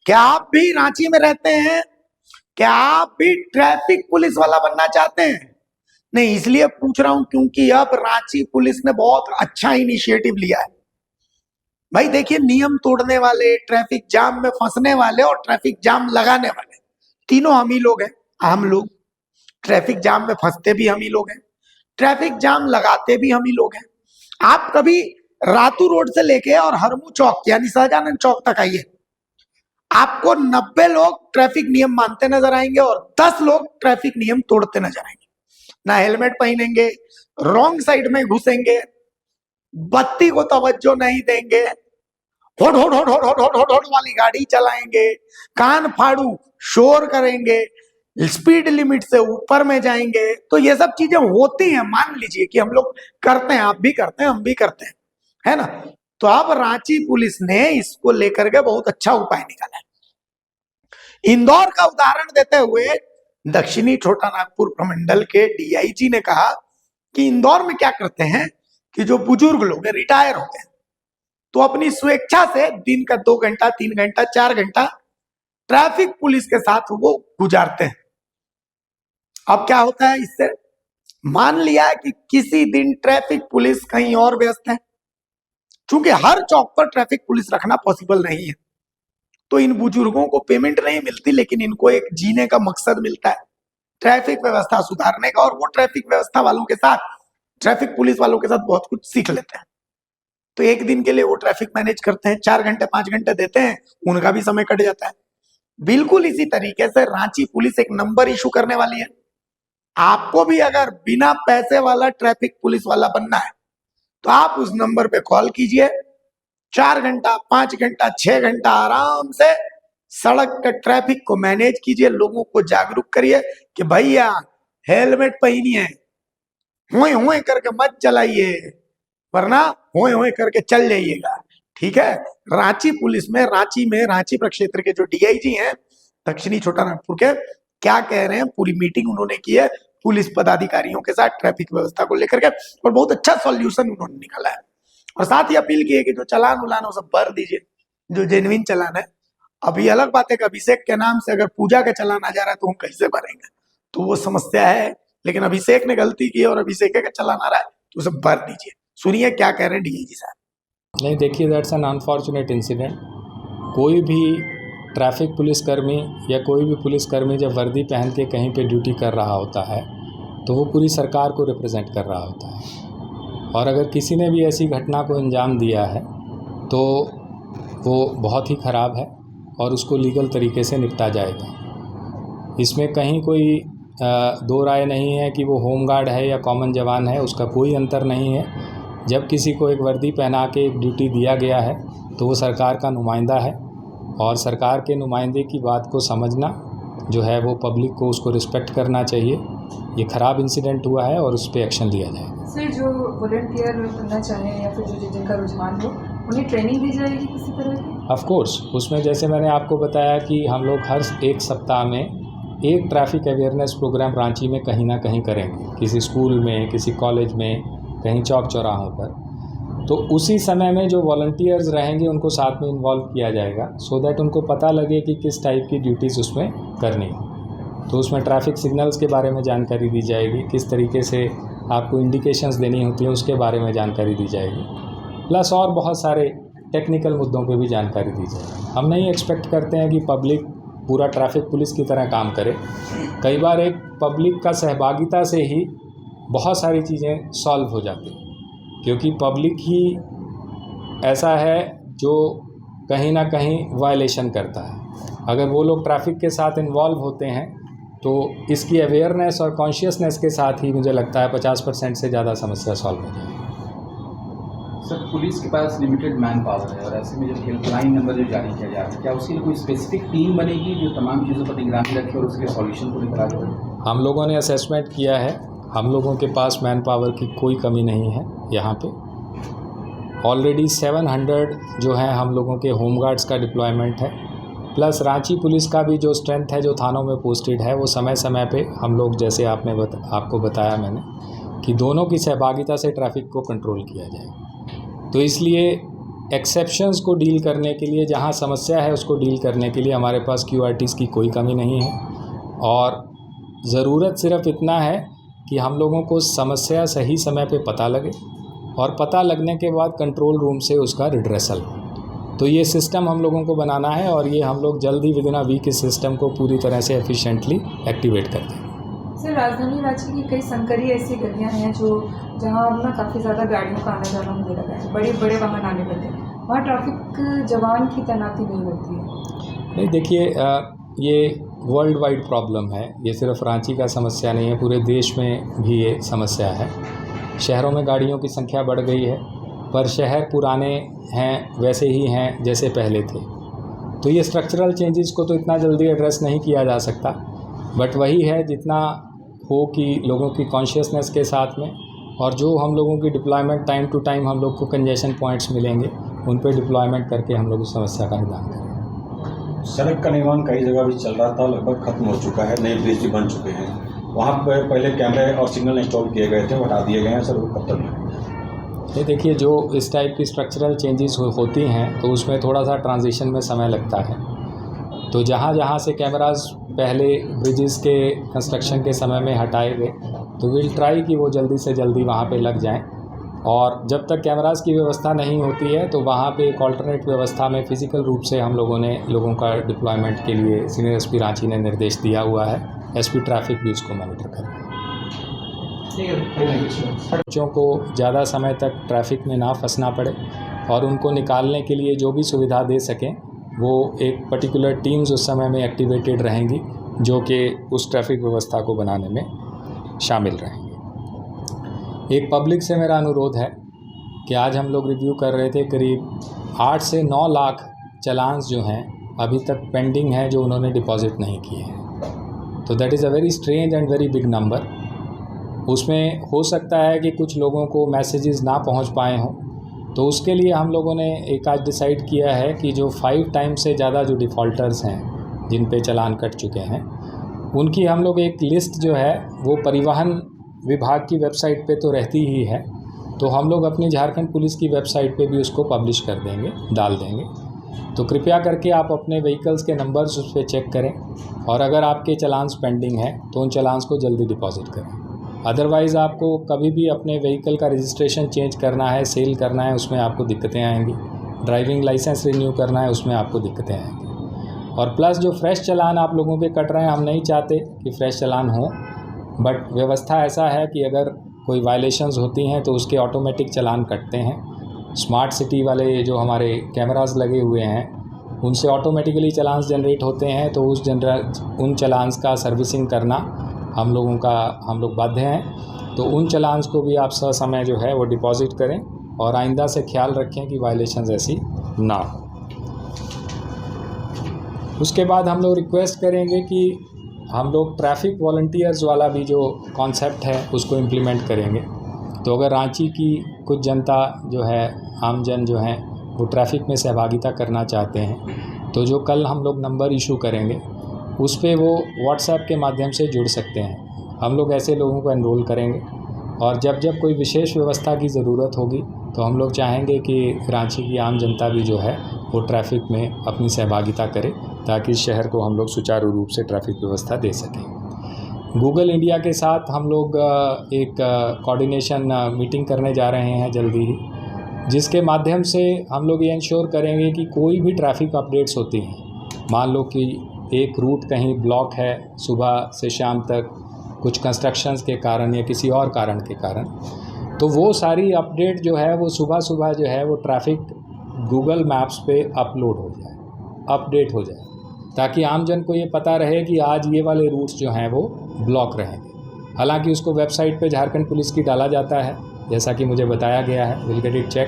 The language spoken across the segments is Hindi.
क्या आप भी रांची में रहते हैं? क्या आप भी ट्रैफिक पुलिस वाला बनना चाहते हैं? नहीं, इसलिए पूछ रहा हूं क्योंकि अब रांची पुलिस ने बहुत अच्छा इनिशिएटिव लिया है। भाई देखिए, नियम तोड़ने वाले, ट्रैफिक जाम में फंसने वाले और ट्रैफिक जाम लगाने वाले तीनों हम ही लोग हैं। हम लोग ट्रैफिक जाम में फंसते भी हम ही लोग हैं, ट्रैफिक जाम लगाते भी हम ही लोग हैं। आप कभी रातू रोड से लेके और हरमू चौक यानी शाहजहानंद चौक तक आइए, आपको 90 लोग ट्रैफिक नियम मानते नजर आएंगे और 10 लोग ट्रैफिक नियम तोड़ते नजर आएंगे। ना हेलमेट पहनेंगे, रॉन्ग साइड में घुसेंगे, बत्ती को तवज्जो नहीं देंगे, होड़ होड़ होड़ होड़ होड़ होड़ होड़ वाली गाड़ी चलाएंगे, कान फाड़ू शोर करेंगे, स्पीड लिमिट से ऊपर में जाएंगे। तो ये सब चीजें होती हैं, मान लीजिए कि हम लोग करते हैं, आप भी करते हैं, हम भी करते हैं, है ना। तो अब रांची पुलिस ने इसको लेकर के बहुत अच्छा उपाय निकाला है। इंदौर का उदाहरण देते हुए दक्षिणी छोटा नागपुर प्रमंडल के डीआईजी ने कहा कि इंदौर में क्या करते हैं कि जो बुजुर्ग लोग हैं, रिटायर हो गए, तो अपनी स्वेच्छा से दिन का 2 घंटा 3 घंटा 4 घंटा ट्रैफिक पुलिस के साथ वो गुजारते हैं। अब क्या होता है इससे, मान लिया कि किसी दिन ट्रैफिक पुलिस कहीं और व्यस्त है, चूंकि हर चौक पर ट्रैफिक पुलिस रखना पॉसिबल नहीं है, तो इन बुजुर्गों को पेमेंट नहीं मिलती, लेकिन इनको एक जीने का मकसद मिलता है, ट्रैफिक व्यवस्था सुधारने का, और वो ट्रैफिक व्यवस्था वालों के साथ, ट्रैफिक पुलिस वालों के साथ बहुत कुछ सीख लेते हैं। तो एक दिन के लिए वो ट्रैफिक मैनेज करते हैं, 4 घंटे 5 घंटे देते हैं, उनका भी समय कट जाता है। बिल्कुल इसी तरीके से रांची पुलिस एक नंबर इशू करने वाली है। आपको भी अगर बिना पैसे वाला ट्रैफिक पुलिस वाला बनना है तो आप उस नंबर पे कॉल कीजिए, 4 घंटा 5 घंटा 6 घंटा आराम से सड़क के ट्रैफिक को मैनेज कीजिए, लोगों को जागरूक करिए कि भैया हेलमेट पहनिए, होए होए करके मत चलाइए, वरना होए होए करके चल जाइएगा, ठीक है। रांची पुलिस में, रांची प्रक्षेत्र के जो डीआईजी हैं दक्षिणी छोटा नागपुर के, क्या कह रहे हैं, पूरी मीटिंग उन्होंने की है पुलिस पदाधिकारियों के साथ ट्रैफिक व्यवस्था को लेकर के, और बहुत अच्छा सॉल्यूशन उन्होंने निकाला है। और साथ ही अपील की है कि जो चालान उलान वो सब भर दीजिए, जो जेन्युइन चालान है। अभी अलग बात है कि अभिषेक के नाम से अगर पूजा का चालान आ जा रहा है तो हम कैसे भरेंगे, तो वो समस्या है। लेकिन अभिषेक ने गलती की और अभिषेक का चालान आ रहा है तो उसे भर दीजिए। सुनिए क्या कह रहे हैं डीआईजी साहब। नहीं, देखिए, दैट्स एन अनफॉर्चुनेट इंसिडेंट। कोई भी ट्रैफिक पुलिसकर्मी या कोई भी पुलिसकर्मी जब वर्दी पहन के कहीं पे ड्यूटी कर रहा होता है तो वो पूरी सरकार को रिप्रेजेंट कर रहा होता है, और अगर किसी ने भी ऐसी घटना को अंजाम दिया है तो वो बहुत ही ख़राब है और उसको लीगल तरीके से निपटा जाएगा। इसमें कहीं कोई दो राय नहीं है कि वो होमगार्ड है या कॉमन जवान है, उसका कोई अंतर नहीं है। जब किसी को एक वर्दी पहना के एक ड्यूटी दिया गया है तो वो सरकार का नुमाइंदा है, और सरकार के नुमाइंदे की बात को समझना जो है वो पब्लिक को उसको रिस्पेक्ट करना चाहिए। ये ख़राब इंसिडेंट हुआ है और उस पर एक्शन लिया जाएगा। सर, जो वॉलंटियर बनना चाहें या फिर जो जिनका रुझान हो, उन्हें ट्रेनिंग दी जाएगी किसी तरह की? ऑफ कोर्स, उसमें जैसे मैंने आपको बताया कि हम लोग हर एक सप्ताह में एक ट्रैफिक अवेयरनेस प्रोग्राम रांची में कहीं ना कहीं करेंगे, किसी स्कूल में, किसी कॉलेज में, कहीं चौक चौराहों पर। तो उसी समय में जो वॉलंटियर्स रहेंगे उनको साथ में इन्वॉल्व किया जाएगा, सो दैट उनको पता लगे कि किस टाइप की ड्यूटीज़ उसमें करनी है। तो उसमें ट्रैफिक सिग्नल्स के बारे में जानकारी दी जाएगी, किस तरीके से आपको इंडिकेशंस देनी होती है उसके बारे में जानकारी दी जाएगी, प्लस और बहुत सारे टेक्निकल मुद्दों पे भी जानकारी दी जाएगी। हम नहीं एक्सपेक्ट करते हैं कि पब्लिक पूरा ट्रैफिक पुलिस की तरह काम करे। कई बार एक पब्लिक का सहभागिता से ही बहुत सारी चीज़ें सॉल्व हो जाती हैं, क्योंकि पब्लिक ही ऐसा है जो कहीं ना कहीं वायलेशन करता है। अगर वो लोग ट्रैफिक के साथ इन्वॉल्व होते हैं तो इसकी अवेयरनेस और कॉन्शियसनेस के साथ ही मुझे लगता है 50% से ज़्यादा समस्या सॉल्व हो जाएगी। सर, पुलिस के पास लिमिटेड मैन पावर है और ऐसे में जब हेल्पलाइन नंबर जो जारी किया जा रहा है, क्या उसके लिए कोई स्पेसिफिक टीम बनेगी जो तमाम चीज़ों पर निगरानी रखे और उसके सॉल्यूशन को निकला जाए? हम लोगों ने असेसमेंट किया है, हम लोगों के पास मैन पावर की कोई कमी नहीं है। यहाँ पे ऑलरेडी 700 जो है हम लोगों के होमगार्ड्स का डिप्लॉयमेंट है, प्लस रांची पुलिस का भी जो स्ट्रेंथ है जो थानों में पोस्टेड है, वो समय समय पे हम लोग, जैसे आपको बताया मैंने, कि दोनों की सहभागिता से ट्रैफिक को कंट्रोल किया जाए। तो इसलिए एक्सेप्शंस को डील करने के लिए, जहाँ समस्या है उसको डील करने के लिए हमारे पास QRTs की कोई कमी नहीं है। और ज़रूरत सिर्फ इतना है कि हम लोगों को समस्या सही समय पे पता लगे और पता लगने के बाद कंट्रोल रूम से उसका रिड्रेसल हो। तो ये सिस्टम हम लोगों को बनाना है और ये हम लोग जल्द ही विदिन अ वीक इस सिस्टम को पूरी तरह से एफिशिएंटली एक्टिवेट कर देंगे। सर, राजधानी रांची की कई संकरी ऐसी गलियां हैं जहां ना काफ़ी ज़्यादा गाड़ियों का आना जाना होने लगा है, बड़े बड़े वाहन आने लगे हैं, वहाँ ट्रैफिक जवान की तैनाती नहीं होती है। नहीं, देखिए, ये वर्ल्ड वाइड प्रॉब्लम है, ये सिर्फ रांची का समस्या नहीं है, पूरे देश में भी ये समस्या है। शहरों में गाड़ियों की संख्या बढ़ गई है, पर शहर पुराने हैं, वैसे ही हैं जैसे पहले थे। तो ये स्ट्रक्चरल चेंजेस को तो इतना जल्दी एड्रेस नहीं किया जा सकता, बट वही है जितना हो कि लोगों की कॉन्शियसनेस के साथ में, और जो हम लोगों की डिप्लॉयमेंट टाइम टू टाइम हम लोग को कंजेशन पॉइंट्स मिलेंगे, उन पर डिप्लॉयमेंट करके हम लोग उस समस्या का निदान करेंगे। सड़क का निर्माण कई जगह भी चल रहा था, लगभग खत्म हो चुका है, नए ब्रिज भी बन चुके हैं। वहाँ पर पहले कैमरे और सिग्नल इंस्टॉल किए गए थे, हटा दिए गए हैं सर, वो कब तक लगेंगे? ये देखिए, जो इस टाइप की स्ट्रक्चरल चेंजेस होती हैं तो उसमें थोड़ा सा ट्रांजिशन में समय लगता है। तो जहाँ जहाँ से कैमरास पहले ब्रिजेस के कंस्ट्रक्शन के समय में हटाए गए, तो विल ट्राई कि वो जल्दी से जल्दी वहाँ पे लग जाएं। और जब तक कैमरास की व्यवस्था नहीं होती है तो वहाँ पे एक ऑल्टरनेट व्यवस्था में फ़िज़िकल रूप से हम लोगों ने लोगों का डिप्लॉयमेंट के लिए सीनियर SP रांची ने निर्देश दिया हुआ है। SP ट्रैफिक भी उसको मॉनिटर कर रहे हैं। बच्चों को ज़्यादा समय तक ट्रैफिक में ना फंसना पड़े और उनको निकालने के लिए जो भी सुविधा दे सकें, वो एक पर्टिकुलर टीम्स उस समय में एक्टिवेटेड रहेंगी जो कि उस ट्रैफिक व्यवस्था को बनाने में शामिल रहेंगे। एक पब्लिक से मेरा अनुरोध है कि आज हम लोग रिव्यू कर रहे थे, करीब 8 से 9 लाख चालान्स जो हैं अभी तक पेंडिंग हैं, जो उन्होंने डिपॉजिट नहीं किए हैं। तो that is a very strange and very big number. उसमें हो सकता है कि कुछ लोगों को मैसेजेस ना पहुंच पाए हों, तो उसके लिए हम लोगों ने एक आज डिसाइड किया है कि जो 5 टाइम्स से ज़्यादा जो डिफ़ॉल्टर्स हैं, जिन पे चालान कट चुके हैं, उनकी हम लोग एक लिस्ट जो है वो परिवहन विभाग की वेबसाइट पे तो रहती ही है, तो हम लोग अपनी झारखंड पुलिस की वेबसाइट पे भी उसको पब्लिश कर देंगे, डाल देंगे। तो कृपया करके आप अपने व्हीकल्स के नंबर्स उस पर चेक करें, और अगर आपके चालान्स पेंडिंग हैं तो उन चालान्स को जल्दी डिपॉजिट करें। अदरवाइज़ आपको कभी भी अपने व्हीकल का रजिस्ट्रेशन चेंज करना है, सेल करना है, उसमें आपको दिक्कतें आएंगी। ड्राइविंग लाइसेंस रिन्यू करना है, उसमें आपको दिक्कतें आएंगी। और प्लस जो फ्रेश चालान आप लोगों पे कट रहे हैं, हम नहीं चाहते कि फ्रेश चालान हो, बट व्यवस्था ऐसा है कि अगर कोई वायलेशंस होती हैं तो उसके ऑटोमेटिक चालान कटते हैं। स्मार्ट सिटी वाले जो हमारे कैमरास लगे हुए हैं, उनसे ऑटोमेटिकली चालान्स जनरेट होते हैं, तो उन चालान्स का सर्विसिंग करना हम लोग बाध्य हैं। तो उन चालान्स को भी आप समय जो है वो डिपॉजिट करें और आइंदा से ख्याल रखें कि वायलेशंस ऐसी ना हो। उसके बाद हम लोग रिक्वेस्ट करेंगे कि हम लोग ट्रैफिक वॉलंटियर्स वाला भी जो कॉन्सेप्ट है उसको इम्प्लीमेंट करेंगे। तो अगर रांची की कुछ जनता जो है, आम जन जो हैं, वो ट्रैफिक में सहभागिता करना चाहते हैं, तो जो कल हम लोग नंबर इशू करेंगे उस पे वो व्हाट्सएप के माध्यम से जुड़ सकते हैं। हम लोग ऐसे लोगों को एनरोल करेंगे, और जब जब कोई विशेष व्यवस्था की ज़रूरत होगी तो हम लोग चाहेंगे कि रांची की आम जनता भी जो है वो ट्रैफिक में अपनी सहभागिता करे, ताकि शहर को हम लोग सुचारू रूप से ट्रैफिक व्यवस्था दे सकें। गूगल इंडिया के साथ हम लोग एक कोऑर्डिनेशन मीटिंग करने जा रहे हैं जल्दी ही, जिसके माध्यम से हम लोग ये इंश्योर करेंगे कि कोई भी ट्रैफिक अपडेट्स होती हैं, मान लो कि एक रूट कहीं ब्लॉक है सुबह से शाम तक कुछ कंस्ट्रक्शंस के कारण या किसी और कारण के कारण, तो वो सारी अपडेट जो है वो सुबह सुबह जो है वो ट्रैफिक गूगल मैप्स पे अपलोड हो जाए, अपडेट हो जाए, ताकि आम जन को ये पता रहे कि आज ये वाले रूट्स जो हैं वो ब्लॉक रहेंगे। हालांकि उसको वेबसाइट पे झारखंड पुलिस की डाला जाता है, जैसा कि मुझे बताया गया है, will get it check,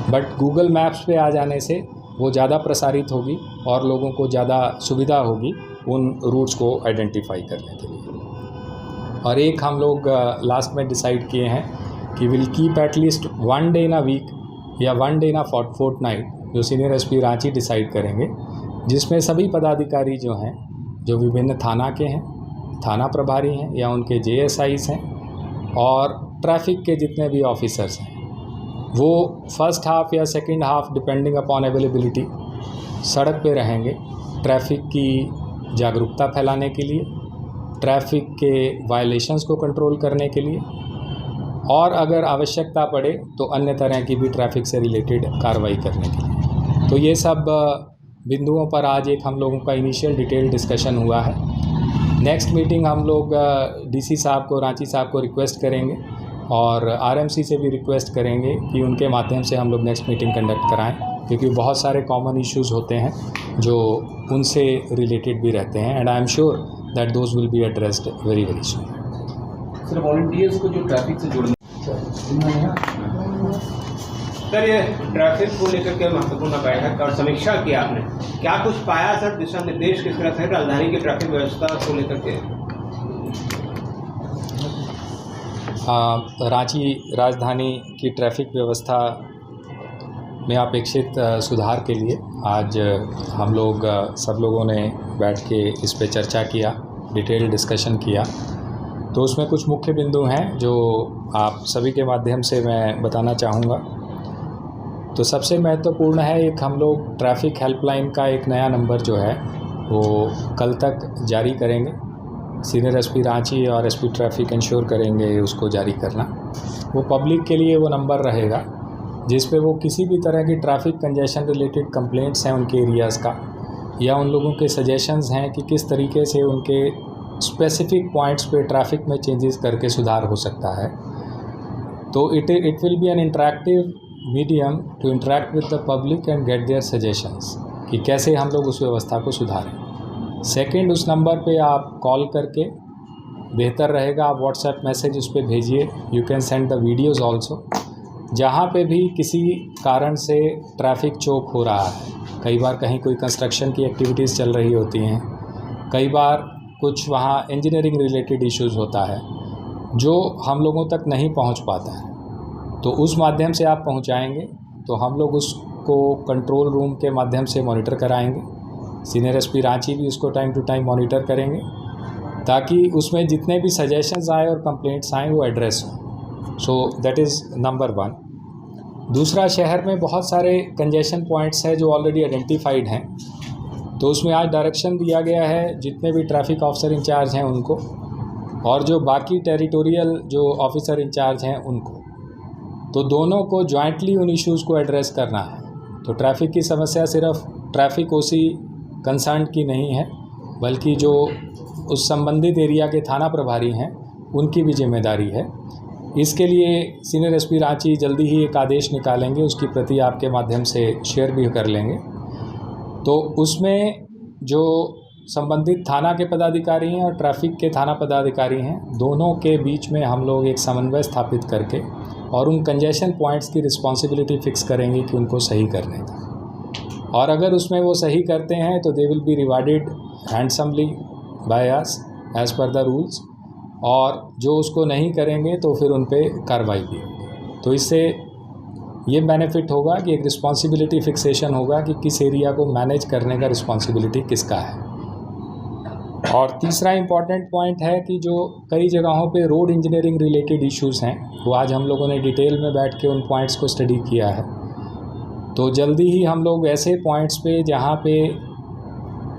but Google maps पे आ जाने से वो ज़्यादा प्रसारित होगी और लोगों को ज़्यादा सुविधा होगी उन रूट्स को आइडेंटिफाई करने के लिए। और एक हम लोग लास्ट में डिसाइड किए हैं कि will keep at least 1 day in a week या 1 डे इन अ फोर्टनाइट, जो सीनियर SP रांची डिसाइड करेंगे, जिसमें सभी पदाधिकारी जो हैं, जो विभिन्न थाना के हैं, थाना प्रभारी हैं या उनके JSIs हैं, और ट्रैफिक के जितने भी ऑफिसर्स हैं, वो फर्स्ट हाफ या second half depending upon availability सड़क पे रहेंगे ट्रैफिक की जागरूकता फैलाने के लिए, ट्रैफिक के वायलेशंस को कंट्रोल करने के लिए, और अगर आवश्यकता पड़े तो अन्य तरह की भी ट्रैफिक से रिलेटेड कार्रवाई करने के लिए। तो ये सब बिंदुओं पर आज एक हम लोगों का इनिशियल डिटेल डिस्कशन हुआ है। नेक्स्ट मीटिंग हम लोग डीसी साहब को, रांची साहब को रिक्वेस्ट करेंगे और आरएमसी से भी रिक्वेस्ट करेंगे कि उनके माध्यम से हम लोग नेक्स्ट मीटिंग कंडक्ट कराएं, क्योंकि बहुत सारे कॉमन इश्यूज़ होते हैं जो उनसे रिलेटेड भी रहते हैं, and I am sure that those will be addressed very very soon. Sir volunteers को जो ट्रैफिक से जोड़ना, सर ये ट्रैफिक को लेकर के महत्वपूर्ण बैठक और समीक्षा की आपने, क्या कुछ पाया सर? दिशा निर्देश किस तरह से राजधानी की ट्रैफिक व्यवस्था को लेकर के? रांची राजधानी की ट्रैफिक व्यवस्था में अपेक्षित सुधार के लिए आज हम लोग सब लोगों ने बैठ के इस पे चर्चा किया, डिटेल डिस्कशन किया। तो उसमें कुछ मुख्य बिंदु हैं जो आप सभी के माध्यम से मैं बताना चाहूँगा। तो सबसे महत्वपूर्ण है, एक हम लोग ट्रैफिक हेल्पलाइन का एक नया नंबर जो है वो कल तक जारी करेंगे। सीनियर एसपी रांची और एसपी ट्रैफिक इंश्योर करेंगे उसको जारी करना। वो पब्लिक के लिए वो नंबर रहेगा जिस पे वो किसी भी तरह की ट्रैफिक कंजेशन रिलेटेड कंप्लेंट्स हैं उनके एरियाज़ का, या उन लोगों के सजेशंस हैं कि किस तरीके से उनके स्पेसिफिक पॉइंट्स पे ट्रैफिक में चेंजेस करके सुधार हो सकता है। तो it will be an interactive medium to interact with the public and get their suggestions कि कैसे हम लोग उस व्यवस्था को सुधारें। सेकंड, उस नंबर पे आप कॉल करके, बेहतर रहेगा आप व्हाट्सएप मैसेज उस पर भेजिए, you can send the videos also. जहाँ पे भी किसी कारण से ट्रैफिक चोक हो रहा है, कई बार कहीं कोई कंस्ट्रक्शन की एक्टिविटीज़ चल रही होती हैं, कई बार कुछ वहाँ इंजीनियरिंग रिलेटेड इश्यूज़ होता है जो हम लोगों तक नहीं पहुँच पाता है, तो उस माध्यम से आप पहुँचाएंगे तो हम लोग उसको कंट्रोल रूम के माध्यम से मॉनिटर कराएंगे। सीनियर एसपी रांची भी उसको टाइम टू टाइम मॉनिटर करेंगे ताकि उसमें जितने भी सजेशंस आए और कंप्लेंट्स आए वो एड्रेस हों। So that is number 1। दूसरा, शहर में बहुत सारे कंजेशन पॉइंट्स हैं जो ऑलरेडी आइडेंटिफाइड हैं, तो उसमें आज डायरेक्शन दिया गया है जितने भी ट्रैफिक ऑफिसर इंचार्ज हैं उनको, और जो बाकी टेरिटोरियल जो ऑफिसर इंचार्ज हैं उनको, तो दोनों को जॉइंटली उन इश्यूज़ को एड्रेस करना है। तो ट्रैफिक की समस्या सिर्फ ट्रैफिक ओसी कंसर्न की नहीं है, बल्कि जो उस संबंधित एरिया के थाना प्रभारी हैं उनकी भी जिम्मेदारी है। इसके लिए सीनियर एसपी रांची जल्दी ही एक आदेश निकालेंगे, उसकी प्रति आपके माध्यम से शेयर भी कर लेंगे। तो उसमें जो संबंधित थाना के पदाधिकारी हैं और ट्रैफिक के थाना पदाधिकारी हैं, दोनों के बीच में हम लोग एक समन्वय स्थापित करके और उन कंजेशन पॉइंट्स की रिस्पॉन्सिबिलिटी फ़िक्स करेंगे कि उनको सही करने का, और अगर उसमें वो सही करते हैं तो they will be rewarded handsomely by us as per the rules, और जो उसको नहीं करेंगे तो फिर उन पे कार्रवाई भी होगी। तो इससे ये बेनिफिट होगा कि एक रिस्पॉन्सिबिलिटी फिक्सेशन होगा कि किस एरिया को मैनेज करने का रिस्पॉन्सिबिलिटी किसका है। और तीसरा इम्पॉर्टेंट पॉइंट है कि जो कई जगहों पे रोड इंजीनियरिंग रिलेटेड इश्यूज़ हैं, वो आज हम लोगों ने डिटेल में बैठ के उन पॉइंट्स को स्टडी किया है। तो जल्दी ही हम लोग ऐसे पॉइंट्स पे जहाँ पे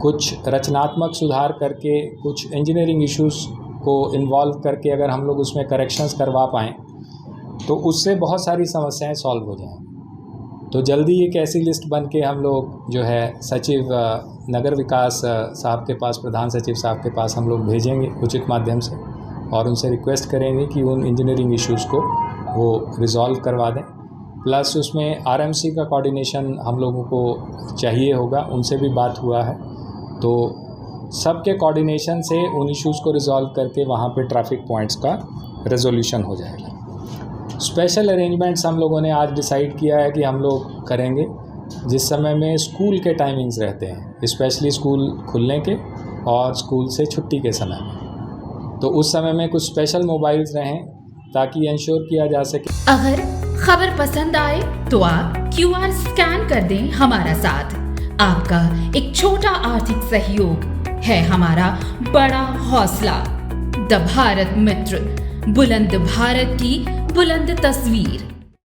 कुछ रचनात्मक सुधार करके, कुछ इंजीनियरिंग इश्यूज़ को इन्वॉल्व करके अगर हम लोग उसमें करेक्शंस करवा पाएँ तो उससे बहुत सारी समस्याएं सॉल्व हो जाएं। तो जल्दी एक ऐसी लिस्ट बन के हम लोग जो है सचिव नगर विकास साहब के पास, प्रधान सचिव साहब के पास हम लोग भेजेंगे उचित माध्यम से, और उनसे रिक्वेस्ट करेंगे कि उन इंजीनियरिंग इश्यूज़ को वो रिज़ॉल्व करवा दें। प्लस उसमें आरएमसी का कोऑर्डिनेशन हम लोगों को चाहिए होगा, उनसे भी बात हुआ है। तो सबके कोऑर्डिनेशन से उन इश्यूज़ को रिज़ॉल्व करके वहाँ पे ट्रैफिक पॉइंट्स का रेजोल्यूशन हो जाएगा। स्पेशल अरेंजमेंट्स हम लोगों ने आज डिसाइड किया है कि हम लोग करेंगे जिस समय में स्कूल के टाइमिंग्स रहते हैं, स्पेशली स्कूल खुलने के और स्कूल से छुट्टी के समय में, तो उस समय में कुछ स्पेशल मोबाइल्स रहें ताकि इंश्योर किया जा सके। अगर खबर पसंद आए तो आप QR स्कैन कर दें हमारा साथ। आपका एक छोटा आर्थिक सहयोग है हमारा बड़ा हौसला। द भारत मित्र, बुलंद भारत की बुलंद तस्वीर।